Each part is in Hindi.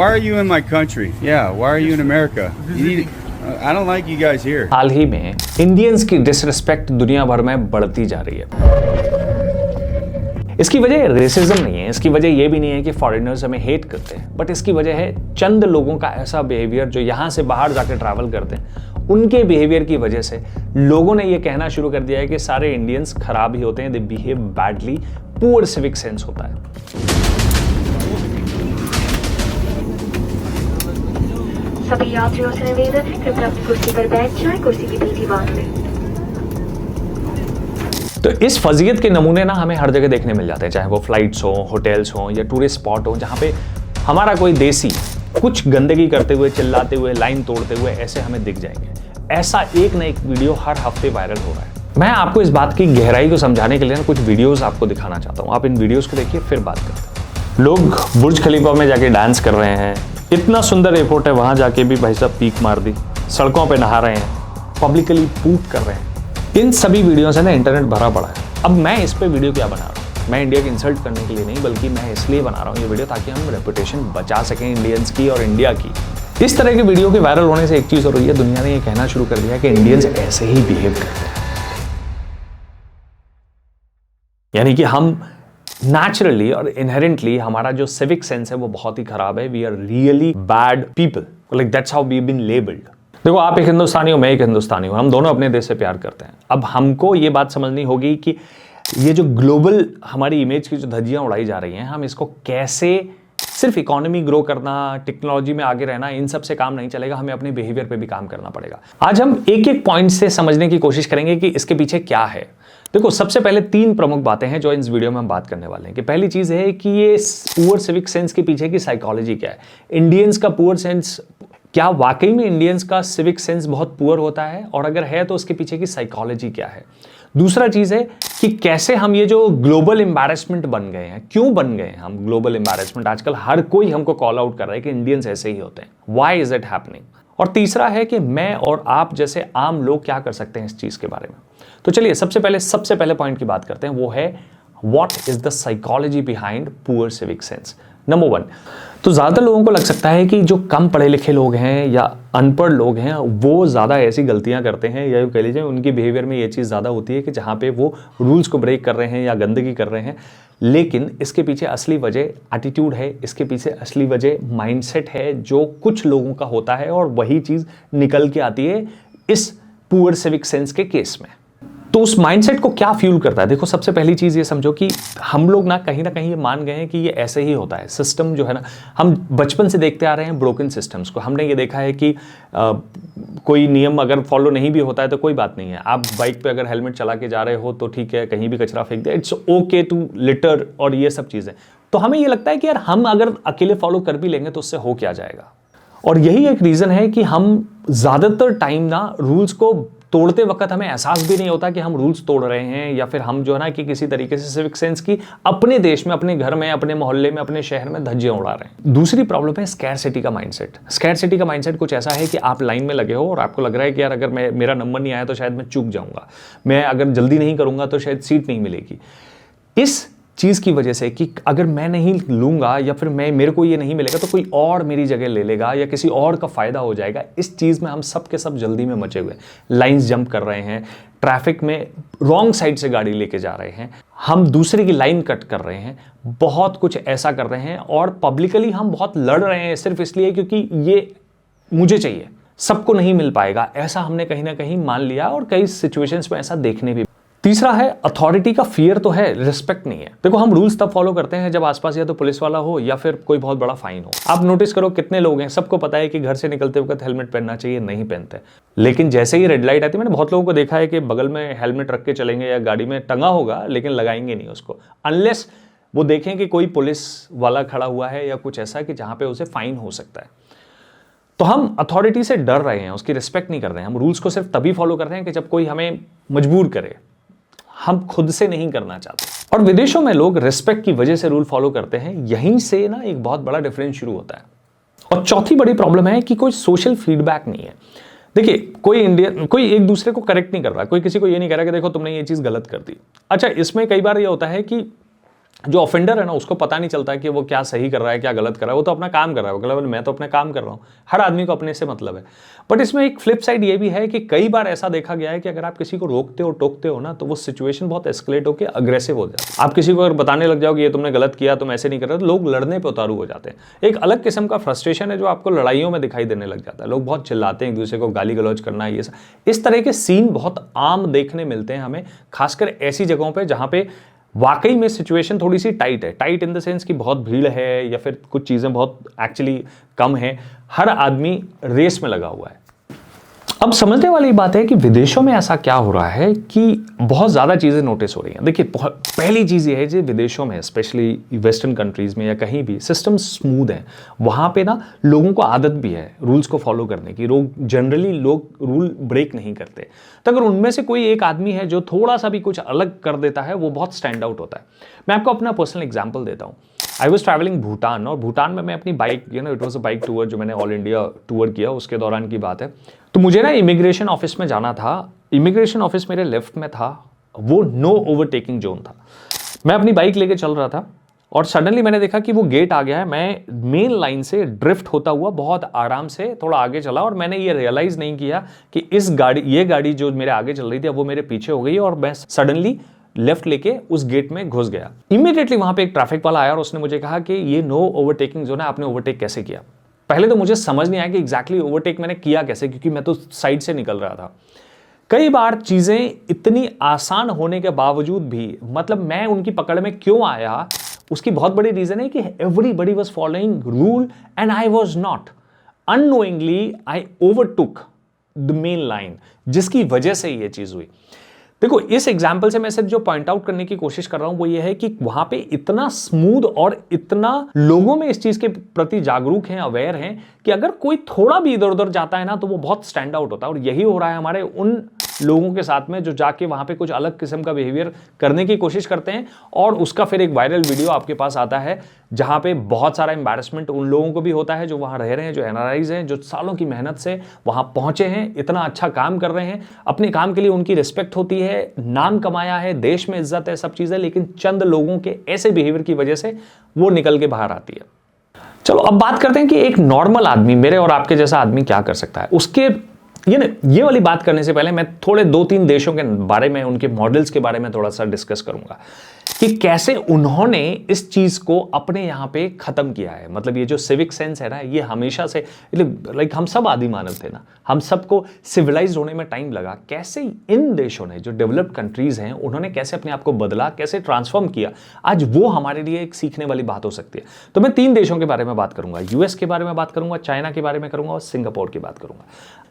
Why are you in my country? Yeah, why are you in America? You need, I don't like you guys here. हाल ही में इंडियंस की डिसरिस्पेक्ट दुनिया भर में बढ़ती जा रही है। इसकी वजह रेसिज्म नहीं है, इसकी वजह यह भी नहीं है कि फॉरेनर्स हमें हेट करते हैं, बट इसकी वजह है चंद लोगों का ऐसा बिहेवियर जो यहाँ से बाहर जाकर ट्रैवल करते हैं। उनके बिहेवियर की वजह से लोगों ने यह कहना शुरू कर दिया है कि सारे इंडियंस खराब ही होते हैं, they behave badly, poor civic sense होता है। सभी यात्रियों से निवेदन है, कृपया अपनी कुर्सी पर बैठ जाएं, कुर्सी की पीठी बांध लें। तो इस फजीयत के नमूने ना हमें हर जगह देखने मिल जाते हैं, चाहे वो फ्लाइट्स हो, होटल्स हो या टूरिस्ट स्पॉट हो, जहाँ पे हमारा कोई देसी कुछ गंदगी करते हुए, चिल्लाते हुए, लाइन तोड़ते हुए ऐसे हमें दिख जाएंगे। ऐसा एक न एक वीडियो हर हफ्ते वायरल हो रहा है। मैं आपको इस बात की गहराई को समझाने के लिए ना कुछ वीडियोस आपको दिखाना चाहता हूँ। आप इन वीडियोस को देखिए, फिर बात करते हैं। लोग बुर्ज खलीफा में जाके डांस कर रहे हैं, इतना सुंदर एयरपोर्ट है, वहां जाके भी भाई साहब पीक मार दी, सड़कों पे नहा रहे हैं, पब्लिकली पूप कर रहे हैं। इन सभी वीडियो से ना इंटरनेट भरा पड़ा है। अब मैं इस पे वीडियो क्या बना रहा हूँ, मैं इंडिया की इंसल्ट करने के लिए नहीं, बल्कि मैं इसलिए बना रहा हूँ ये वीडियो ताकि हम रेपुटेशन बचा सकें इंडियंस की और इंडिया की। इस तरह के वीडियो के वायरल होने से एक चीज हो रही है, दुनिया ने ये कहना शुरू कर दिया है कि इंडियंस ऐसे ही बिहेव करते हैं, यानी कि हम नेचुरली और इनहेरेंटली हमारा जो सिविक सेंस है वो बहुत ही खराब है। We are really bad people, like that's how we been labelled. देखो, आप एक हिंदुस्तानी हो, मैं एक हिंदुस्तानी हूं, हम दोनों अपने देश से प्यार करते हैं। अब हमको ये बात समझनी होगी कि ये जो ग्लोबल हमारी इमेज की जो धज्जियां उड़ाई जा रही हैं, हम इसको कैसे, सिर्फ इकोनॉमी ग्रो करना, टेक्नोलॉजी में आगे रहना, इन सब से काम नहीं चलेगा, हमें अपने बिहेवियर पे भी काम करना पड़ेगा। आज हम एक एक पॉइंट से समझने की कोशिश करेंगे कि इसके पीछे क्या है। देखो, सबसे पहले 3 प्रमुख बातें हैं जो इस वीडियो में हम बात करने वाले हैं। कि पहली चीज है कि ये पुअर सिविक सेंस के पीछे की साइकोलॉजी क्या है। इंडियंस का पुअर सेंस, क्या वाकई में इंडियंस का सिविक सेंस बहुत पुअर होता है, और अगर है तो उसके पीछे की साइकोलॉजी क्या है। दूसरा चीज है कि कैसे हम ये जो ग्लोबल एम्बैरेसमेंट बन गए हैं, क्यों बन गए हैं हम ग्लोबल एम्बैरेसमेंट, आजकल हर कोई हमको कॉल आउट कर रहा है कि इंडियंस ऐसे ही होते हैं, व्हाई इज इट हैपनिंग। और तीसरा है कि मैं और आप जैसे आम लोग क्या कर सकते हैं इस चीज के बारे में। तो चलिए सबसे पहले पॉइंट की बात करते हैं, वो है what is the psychology behind poor civic sense. Number 1, तो ज़्यादातर लोगों को लग सकता है कि जो कम पढ़े लिखे लोग हैं या अनपढ़ लोग हैं वो ज़्यादा ऐसी गलतियां करते हैं, या कह लीजिए उनकी बिहेवियर में ये चीज़ ज़्यादा होती है कि जहाँ पे वो रूल्स को ब्रेक कर रहे हैं या गंदगी कर रहे हैं। लेकिन इसके पीछे असली वजह एटीट्यूड है, इसके पीछे असली वजह माइंडसेट है जो कुछ लोगों का होता है, और वही चीज़ निकल के आती है इस पुअर सिविक सेंस के केस में। तो उस माइंडसेट को क्या फ्यूल करता है। देखो, सबसे पहली चीज़ ये समझो कि हम लोग ना कहीं ये मान गए हैं कि ये ऐसे ही होता है। सिस्टम जो है ना, हम बचपन से देखते आ रहे हैं ब्रोकन सिस्टम्स को। हमने ये देखा है कि कोई नियम अगर फॉलो नहीं भी होता है तो कोई बात नहीं है, आप बाइक पे अगर हेलमेट चला के जा रहे हो तो ठीक है, कहीं भी कचरा फेंक दिया, इट्स ओके टू लिटर, और ये सब चीज़ें। तो हमें ये लगता है कि यार हम अगर अकेले फॉलो कर भी लेंगे तो उससे हो क्या जाएगा। और यही एक रीज़न है कि हम ज़्यादातर टाइम ना रूल्स को तोड़ते वक्त हमें एहसास भी नहीं होता कि हम रूल्स तोड़ रहे हैं, या फिर हम जो है ना कि किसी तरीके से सिविक सेंस की अपने देश में, अपने घर में, अपने मोहल्ले में, अपने शहर में धज्जियां उड़ा रहे हैं। दूसरी प्रॉब्लम है स्कैरसिटी का माइंडसेट। स्कैरसिटी का माइंडसेट कुछ ऐसा है कि आप लाइन में लगे हो और आपको लग रहा है कि यार अगर मेरा नंबर नहीं आया तो शायद मैं चूक जाऊंगा, मैं अगर जल्दी नहीं करूंगा तो शायद सीट नहीं मिलेगी। इस चीज़ की वजह से कि अगर मैं नहीं लूंगा या फिर मेरे को ये नहीं मिलेगा तो कोई और मेरी जगह ले लेगा या किसी और का फायदा हो जाएगा, इस चीज़ में हम सब के सब जल्दी में मचे हुए, लाइंस जंप कर रहे हैं, ट्रैफिक में रॉन्ग साइड से गाड़ी लेके जा रहे हैं, हम दूसरे की लाइन कट कर रहे हैं, बहुत कुछ ऐसा कर रहे हैं, और पब्लिकली हम बहुत लड़ रहे हैं सिर्फ इसलिए क्योंकि ये मुझे चाहिए, सबको नहीं मिल पाएगा, ऐसा हमने कहीं ना कहीं मान लिया, और कई सिचुएशंस में ऐसा देखने भी। तीसरा है अथॉरिटी का फियर तो है, रिस्पेक्ट नहीं है। देखो, हम रूल्स तब फॉलो करते हैं जब आसपास या तो पुलिस वाला हो या फिर कोई बहुत बड़ा फाइन हो। आप नोटिस करो कितने लोग हैं, सबको पता है कि घर से निकलते वक्त हेलमेट पहनना चाहिए, नहीं पहनते, लेकिन जैसे ही रेड लाइट आती है, मैंने बहुत लोगों को देखा है कि बगल में हेलमेट रख के चलेंगे या गाड़ी में टंगा होगा लेकिन लगाएंगे नहीं उसको, अनलेस वो देखें कि कोई पुलिस वाला खड़ा हुआ है या कुछ ऐसा कि जहाँ पे उसे फाइन हो सकता है। तो हम अथॉरिटी से डर रहे हैं, उसकी रिस्पेक्ट नहीं कर रहे हैं। हम रूल्स को सिर्फ तभी फॉलो कर रहे हैं कि जब कोई हमें मजबूर करे, हम खुद से नहीं करना चाहते। और विदेशों में लोग रिस्पेक्ट की वजह से रूल फॉलो करते हैं, यहीं से ना एक बहुत बड़ा डिफरेंस शुरू होता है। और चौथी बड़ी प्रॉब्लम है कि कोई सोशल फीडबैक नहीं है। देखिए, कोई एक दूसरे को करेक्ट नहीं कर रहा, कोई किसी को ये नहीं कह रहा कि देखो तुमने ये चीज गलत कर दी। अच्छा, इसमें कई बार ये होता है कि जो ऑफेंडर है ना, उसको पता नहीं चलता है कि वो क्या सही कर रहा है, क्या गलत कर रहा है। वो तो अपना काम कर रहा है, वो मतलब मैं तो अपना काम कर रहा हूँ। हर आदमी को अपने से मतलब है। बट इसमें एक फ्लिप साइड ये भी है कि कई बार ऐसा देखा गया है कि अगर आप किसी को रोकते हो, टोकते हो ना, तो वो सिचुएशन बहुत एस्केलेट होकर अग्रेसिव हो जाता है। आप किसी को अगर बताने लग जाओ कि ये तुमने गलत किया, तुम ऐसे नहीं कर रहे, तो लोग लड़ने पर उतारू हो जाते हैं। एक अलग किस्म का फ्रस्ट्रेशन है जो आपको लड़ाइयों में दिखाई देने लग जाता है। लोग बहुत चिल्लाते हैं, एक दूसरे को गाली गलौज करना, ये सब इस तरह के सीन बहुत आम देखने मिलते हैं हमें, खासकर ऐसी जगहों पे जहां पे वाकई में सिचुएशन थोड़ी सी टाइट है। टाइट इन द सेंस कि बहुत भीड़ है या फिर कुछ चीज़ें बहुत एक्चुअली कम है। हर आदमी रेस में लगा हुआ है। अब समझने वाली बात है कि विदेशों में ऐसा क्या हो रहा है कि बहुत ज़्यादा चीज़ें नोटिस हो रही हैं। देखिए, पहली चीज़ ये है कि विदेशों में, स्पेशली वेस्टर्न कंट्रीज़ में या कहीं भी, सिस्टम स्मूथ है। वहाँ पे ना लोगों को आदत भी है रूल्स को फॉलो करने की। जनरली लोग रूल ब्रेक नहीं करते। तो अगर उनमें से कोई एक आदमी है जो थोड़ा सा भी कुछ अलग कर देता है, वो बहुत स्टैंड आउट होता है। मैं आपको अपना पर्सनल एग्जाम्पल देता हूँ। आई वॉज ट्रैवलिंग भूटान, और भूटान में मैं अपनी bike, it was a bike tour जो मैंने ऑल इंडिया टूर किया, उसके दौरान की बात है। तो मुझे ना इमिग्रेशन ऑफिस में जाना था। इमिग्रेशन ऑफिस मेरे लेफ्ट में था, वो नो ओवरटेकिंग जोन था। मैं अपनी बाइक लेके चल रहा था और सडनली मैंने देखा कि वो गेट आ गया है। मैं मेन लाइन से ड्रिफ्ट होता हुआ बहुत आराम से थोड़ा आगे चला, और मैंने ये रियलाइज़ नहीं किया कि ये गाड़ी जो मेरे आगे चल रही थी, वो मेरे पीछे हो गई और मैं सडनली लेफ्ट लेके उस गेट में घुस गया। इमीडिएटली वहां पे एक ट्रैफिक वाला आया और उसने मुझे कहा कि ये नो ओवरटेकिंग जोन है, आपने ओवरटेक कैसे किया। पहले तो मुझे समझ नहीं आया कि एग्जैक्टली ओवरटेक मैंने किया कैसे, क्योंकि मैं तो साइड से निकल रहा था। कई बार चीजें इतनी आसान होने के बावजूद भी, मतलब मैं उनकी पकड़ में क्यों आया, उसकी बहुत बड़ी रीजन है कि everybody was following rule and I was not. Unknowingly I overtook the main line, जिसकी वजह से ये चीज हुई। देखो, इस एग्जाम्पल से मैं सिर्फ जो पॉइंट आउट करने की कोशिश कर रहा हूं वो ये है कि वहां पे इतना स्मूथ और इतना लोगों में इस चीज के प्रति जागरूक हैं, अवेयर हैं, कि अगर कोई थोड़ा भी इधर उधर जाता है ना, तो वो बहुत स्टैंड आउट होता है। और यही हो रहा है हमारे उन लोगों के साथ में जो जाके वहां पे कुछ अलग किस्म का बिहेवियर करने की कोशिश करते हैं, और उसका फिर एक वायरल वीडियो आपके पास आता है जहां पे बहुत सारा एम्बैरेसमेंट उन लोगों को भी होता है जो वहां रह रहे हैं, जो एनआरआईज हैं, जो सालों की मेहनत से वहां पहुंचे हैं, इतना अच्छा काम कर रहे हैं, अपने काम के लिए उनकी रिस्पेक्ट होती है, नाम कमाया है, देश में इज्जत है, सब चीजें, लेकिन चंद लोगों के ऐसे बिहेवियर की वजह से वो निकल के बाहर आती है। चलो अब बात करते हैं कि एक नॉर्मल आदमी, मेरे और आपके जैसा आदमी क्या कर सकता है। उसके ये वाली बात करने से पहले मैं थोड़े 2-3 देशों के बारे में, उनके मॉडल्स के बारे में थोड़ा सा डिस्कस करूंगा कि कैसे उन्होंने इस चीज को अपने यहां पे खत्म किया है। मतलब ये जो सिविक सेंस है ना, ये हमेशा से, लाइक हम सब आदि मानव थे ना, हम सबको सिविलाइज होने में टाइम लगा। कैसे इन देशों ने, जो डेवलप्ड कंट्रीज हैं, उन्होंने कैसे अपने आप को बदला, कैसे ट्रांसफॉर्म किया, आज वो हमारे लिए एक सीखने वाली बात हो सकती है। तो मैं 3 देशों के बारे में बात करूंगा, यूएस के बारे में बात करूंगा, चाइना के बारे में करूंगा और सिंगापुर की बात करूंगा।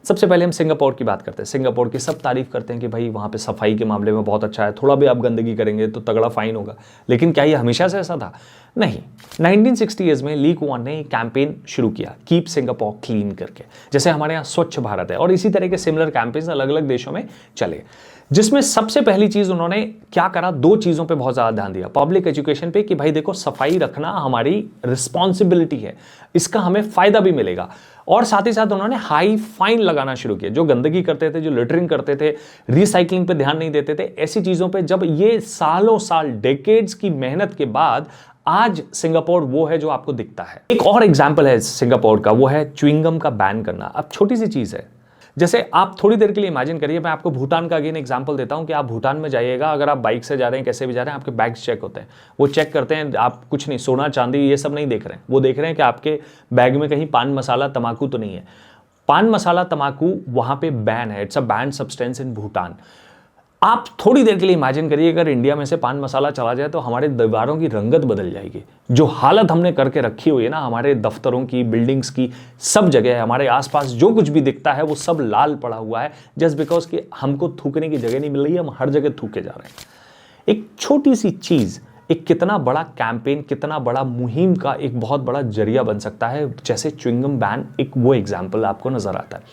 सबसे पहले हम सिंगापुर की बात करते हैं। सिंगापुर की सब तारीफ करते हैं कि भाई वहाँ पे सफाई के मामले में बहुत अच्छा है, थोड़ा भी आप गंदगी करेंगे तो तगड़ा फाइन होगा। लेकिन क्या ये हमेशा से ऐसा था? नहीं। 1960s में ली कुआन ने कैंपेन शुरू किया, कीप सिंगापुर क्लीन करके, जैसे हमारे यहाँ स्वच्छ भारत है, और इसी तरह के सिमिलर कैंपेन्स अलग अलग देशों में चले, जिसमें सबसे पहली चीज उन्होंने क्या करा, 2 चीजों पे बहुत ज्यादा ध्यान दिया। पब्लिक एजुकेशन पे कि भाई देखो, सफाई रखना हमारी रिस्पॉन्सिबिलिटी है, इसका हमें फायदा भी मिलेगा, और साथ ही साथ उन्होंने हाई फाइन लगाना शुरू किया। जो गंदगी करते थे, जो लिटरिंग करते थे, रिसाइकलिंग पे ध्यान नहीं देते थे, ऐसी चीजों पे जब ये सालों साल, डेकेड्स की मेहनत के बाद आज सिंगापुर वो है जो आपको दिखता है। एक और एग्जाम्पल है सिंगापुर का, वो है च्युइंगम का बैन करना। अब छोटी सी चीज है, जैसे आप थोड़ी देर के लिए इमेजिन करिए, मैं आपको भूटान का अगेन एग्जांपल देता हूं कि आप भूटान में जाइएगा, अगर आप बाइक से जा रहे हैं, कैसे भी जा रहे हैं, आपके बैग्स चेक होते हैं। वो चेक करते हैं, आप कुछ नहीं, सोना चांदी ये सब नहीं देख रहे हैं, वो देख रहे हैं कि आपके बैग में कहीं पान मसाला तंबाकू तो नहीं है। पान मसाला तंबाकू वहां पे बैन है, it's a ban substance in Bhutan. आप थोड़ी देर के लिए इमेजिन करिए, अगर इंडिया में से पान मसाला चला जाए तो हमारे दीवारों की रंगत बदल जाएगी। जो हालत हमने करके रखी हुई है ना, हमारे दफ्तरों की, बिल्डिंग्स की, सब जगह हमारे आसपास जो कुछ भी दिखता है वो सब लाल पड़ा हुआ है, जस्ट बिकॉज कि हमको थूकने की जगह नहीं मिल रही है, हम हर जगह थूके जा रहे हैं। एक छोटी सी चीज एक कितना बड़ा कैंपेन, कितना बड़ा मुहिम का एक बहुत बड़ा जरिया बन सकता है, जैसे च्युइंगम बैन एक वो एग्जाम्पल आपको नजर आता है।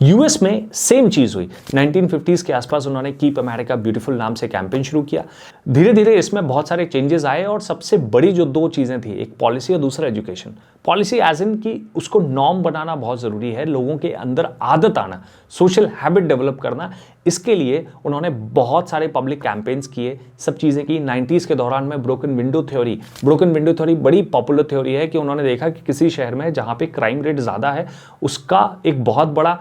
यूएस में सेम चीज हुई। 1950s के आसपास उन्होंने कीप अमेरिका ब्यूटीफुल नाम से कैंपेन शुरू किया। धीरे धीरे इसमें बहुत सारे चेंजेस आए, और सबसे बड़ी जो 2 चीजें थी, एक पॉलिसी और दूसरा एजुकेशन। पॉलिसी एज इन कि उसको नॉर्म बनाना बहुत जरूरी है, लोगों के अंदर आदत आना, सोशल हैबिट डेवलप करना। इसके लिए उन्होंने बहुत सारे पब्लिक कैंपेन्स किए, सब चीज़ें की। 90s के दौरान में ब्रोकन विंडो थ्योरी बड़ी पॉपुलर थ्योरी है कि उन्होंने देखा कि किसी शहर में जहाँ पे क्राइम रेट ज़्यादा है उसका एक बहुत बड़ा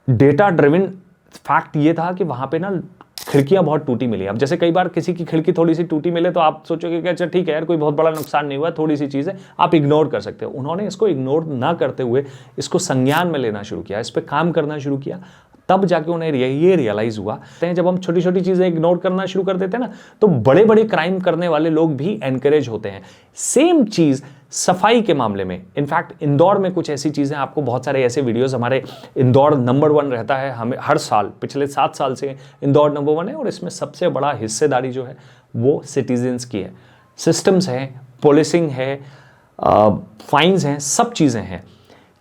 डेटा ड्रिवन फैक्ट ये था कि वहाँ पे ना खिड़कियां बहुत टूटी मिली। अब जैसे कई बार किसी की खिड़की थोड़ी सी टूटी मिले तो आप सोचोगे कि अच्छा ठीक है यार, कोई बहुत बड़ा नुकसान नहीं हुआ, थोड़ी सी चीज़ है, आप इग्नोर कर सकते हो। उन्होंने इसको इग्नोर ना करते हुए इसको संज्ञान में लेना शुरू किया, इस पर काम करना शुरू किया। तब जाके उन्हें ये रियलाइज हुआ, जब हम छोटी छोटी चीज़ें इग्नोर करना शुरू कर देते हैं ना, तो बड़े बड़े क्राइम करने वाले लोग भी एनकरेज होते हैं। सेम चीज़ सफाई के मामले में, इनफैक्ट इंदौर में कुछ ऐसी चीज़ें, आपको बहुत सारे ऐसे वीडियोस, हमारे इंदौर नंबर 1 रहता है, हमें हर साल पिछले 7 साल से इंदौर नंबर 1 है, और इसमें सबसे बड़ा हिस्सेदारी जो है वो सिटीजन्स की है। सिस्टम्स हैं, पुलिसिंग है, फाइन्स हैं, सब चीज़ें हैं।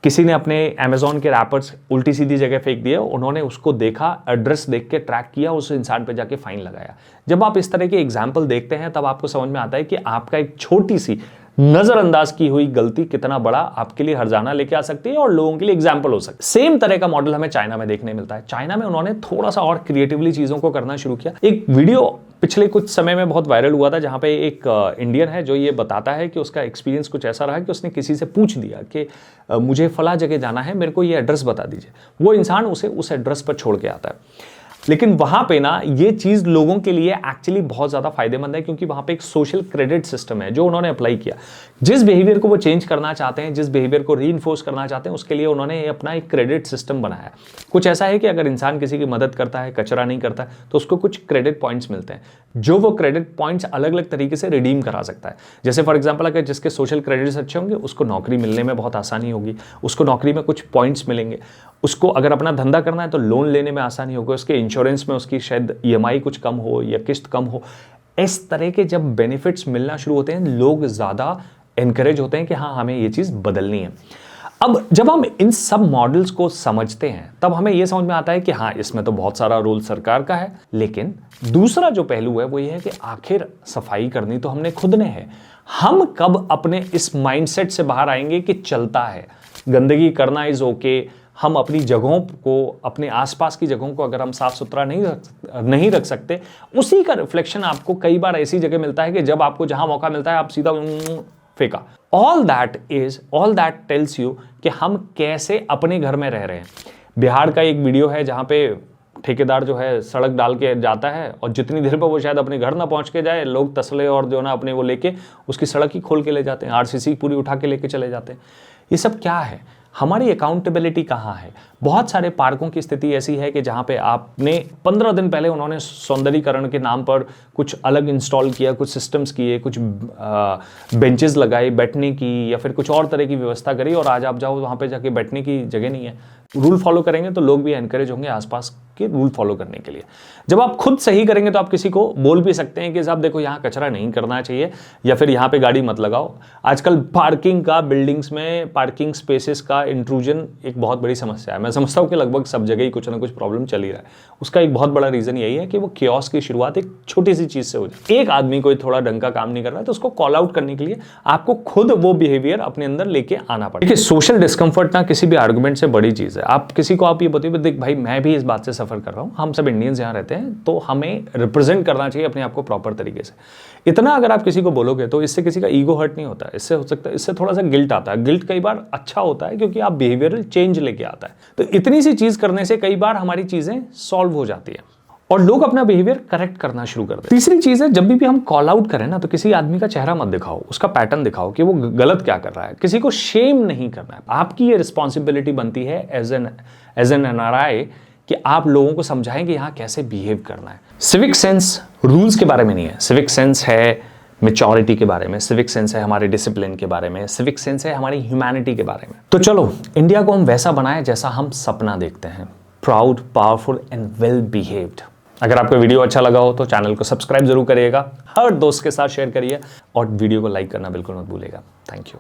किसी ने अपने अमेज़ॉन के रैपर्स उल्टी सीधी जगह फेंक दिए, उन्होंने उसको देखा, एड्रेस देख के ट्रैक किया, उस इंसान पे जाके फाइन लगाया। जब आप इस तरह के एग्जाम्पल देखते हैं तब आपको समझ में आता है कि आपका एक छोटी सी नजरअंदाज की हुई गलती कितना बड़ा आपके लिए हर्जाना लेके आ सकती है और लोगों के लिए एग्जाम्पल हो सकती है। सेम तरह का मॉडल हमें चाइना में देखने मिलता है। चाइना में उन्होंने थोड़ा सा और क्रिएटिवली चीजों को करना शुरू किया। एक वीडियो पिछले कुछ समय में बहुत वायरल हुआ था, जहां पे एक इंडियन है जो ये बताता है कि उसका एक्सपीरियंस कुछ ऐसा रहा कि उसने किसी से पूछ दिया कि मुझे फला जगह जाना है, मेरे को ये एड्रेस बता दीजिए। वो इंसान उसे उस एड्रेस पर छोड़ के आता है। लेकिन वहां पे ना ये चीज लोगों के लिए एक्चुअली बहुत ज्यादा फायदेमंद है, क्योंकि वहां पे एक सोशल क्रेडिट सिस्टम है जो उन्होंने अप्लाई किया। जिस बिहेवियर को वो चेंज करना चाहते हैं, जिस बिहेवियर को रीइंफोर्स करना चाहते हैं, उसके लिए उन्होंने अपना एक क्रेडिट सिस्टम बनाया। कुछ ऐसा है कि अगर इंसान किसी की मदद करता है, कचरा नहीं करता है, तो उसको कुछ क्रेडिट पॉइंट्स मिलते हैं, जो वो क्रेडिट पॉइंट्स अलग अलग तरीके से रिडीम करा सकता है। जैसे फॉर एग्जाम्पल, अगर जिसके सोशल क्रेडिट्स अच्छे होंगे उसको नौकरी मिलने में बहुत आसानी होगी, उसको नौकरी में कुछ पॉइंट्स मिलेंगे, उसको अगर अपना धंधा करना है तो लोन लेने में आसानी होगी, उसके इंश्योरेंस में उसकी शायद EMI कुछ कम हो या किस्त कम हो। इस तरह के जब बेनिफिट्स मिलना शुरू होते हैं, लोग ज़्यादा एनकरेज होते हैं कि हाँ, हमें ये चीज़ बदलनी है। अब जब हम इन सब मॉडल्स को समझते हैं तब हमें यह समझ में आता है कि हाँ, इसमें तो बहुत सारा रोल सरकार का है, लेकिन दूसरा जो पहलू है वो ये है कि आखिर सफाई करनी तो हमने खुद ने है। हम कब अपने इस माइंडसेट से बाहर आएंगे कि चलता है, गंदगी करना इज ओके, हम अपनी जगहों को, अपने आसपास की जगहों को अगर हम साफ सुथरा नहीं रख सकते, उसी का रिफ्लेक्शन आपको कई बार ऐसी जगह मिलता है कि जब आपको जहां मौका मिलता है आप सीधा फेंका। ऑल दैट टेल्स यू कि हम कैसे अपने घर में रह रहे हैं। बिहार का एक वीडियो है जहां पे ठेकेदार जो है सड़क डाल के जाता है और जितनी देर पर वो शायद अपने घर ना पहुंच के जाए, लोग तसले और जो ना अपने वो लेके उसकी सड़क ही खोल के ले जाते हैं, RCC पूरी उठा के लेके चले जाते हैं। ये सब क्या है? हमारी अकाउंटेबिलिटी कहाँ है? बहुत सारे पार्कों की स्थिति ऐसी है कि जहाँ पे आपने 15 दिन पहले उन्होंने सौंदर्यीकरण के नाम पर कुछ अलग इंस्टॉल किया, कुछ सिस्टम्स किए, कुछ बेंचेस लगाए बैठने की, या फिर कुछ और तरह की व्यवस्था करी, और आज आप जाओ वहाँ पे जाके बैठने की जगह नहीं है। रूल फॉलो करेंगे तो लोग भी एनकरेज होंगे आसपास के रूल फॉलो करने के लिए। जब आप खुद सही करेंगे तो आप किसी को बोल भी सकते हैं कि साहब देखो, यहाँ कचरा नहीं करना चाहिए, या फिर यहाँ पे गाड़ी मत लगाओ। आजकल पार्किंग का, बिल्डिंग्स में पार्किंग स्पेसेस का इंट्रूजन एक बहुत बड़ी समस्या है। मैं समझता हूँ कि लगभग सब जगह ही कुछ ना कुछ प्रॉब्लम चल ही रहा है। उसका एक बहुत बड़ा रीजन यही है कि वो कियोस्क की शुरुआत एक छोटी सी चीज से हो जाए। एक आदमी कोई थोड़ा ढंग का काम नहीं कर रहा है तो उसको कॉल आउट करने के लिए आपको खुद वो बिहेवियर अपने अंदर लेके आना पड़ेगा। देखिए, सोशल डिस्कम्फर्ट ना किसी भी आर्गुमेंट से बड़ी चीज है। आप किसी को आप ये बताइए, देख भाई, मैं भी इस बात से सफर कर रहा हूँ, हम सब इंडियंस यहाँ रहते हैं, तो हमें रिप्रेजेंट करना चाहिए अपने आप को प्रॉपर तरीके से। इतना अगर आप किसी को बोलोगे तो इससे किसी का ईगो हर्ट नहीं होता है। इससे हो सकता है, इससे थोड़ा सा गिल्ट आता है। गिल्ट कई बार अच्छा होता है क्योंकि आप बिहेवियरल चेंज लेके आता है। तो इतनी सी चीज करने से कई बार हमारी चीजें सॉल्व हो जाती है और लोग अपना बिहेवियर करेक्ट करना शुरू कर देते हैं। तीसरी चीज है, जब भी हम कॉल आउट करें ना, तो किसी आदमी का चेहरा मत दिखाओ, उसका पैटर्न दिखाओ कि वो गलत क्या कर रहा है। किसी को शेम नहीं करना है। आपकी ये रिस्पॉन्सिबिलिटी बनती है एज एन NRI कि आप लोगों को समझाएं कि यहाँ कैसे बिहेव करना है। सिविक सेंस रूल्स के बारे में नहीं है। सिविक सेंस है मैच्योरिटी के बारे में, सिविक सेंस है हमारे डिसिप्लिन के बारे में, सिविक सेंस है हमारी ह्यूमैनिटी के बारे में। तो चलो, इंडिया को हम वैसा बनाएं जैसा हम सपना देखते हैं, proud, powerful and well behaved. अगर आपको वीडियो अच्छा लगा हो तो चैनल को सब्सक्राइब जरूर करिएगा, हर दोस्त के साथ शेयर करिए और वीडियो को लाइक करना बिल्कुल मत भूलिएगा। Thank you.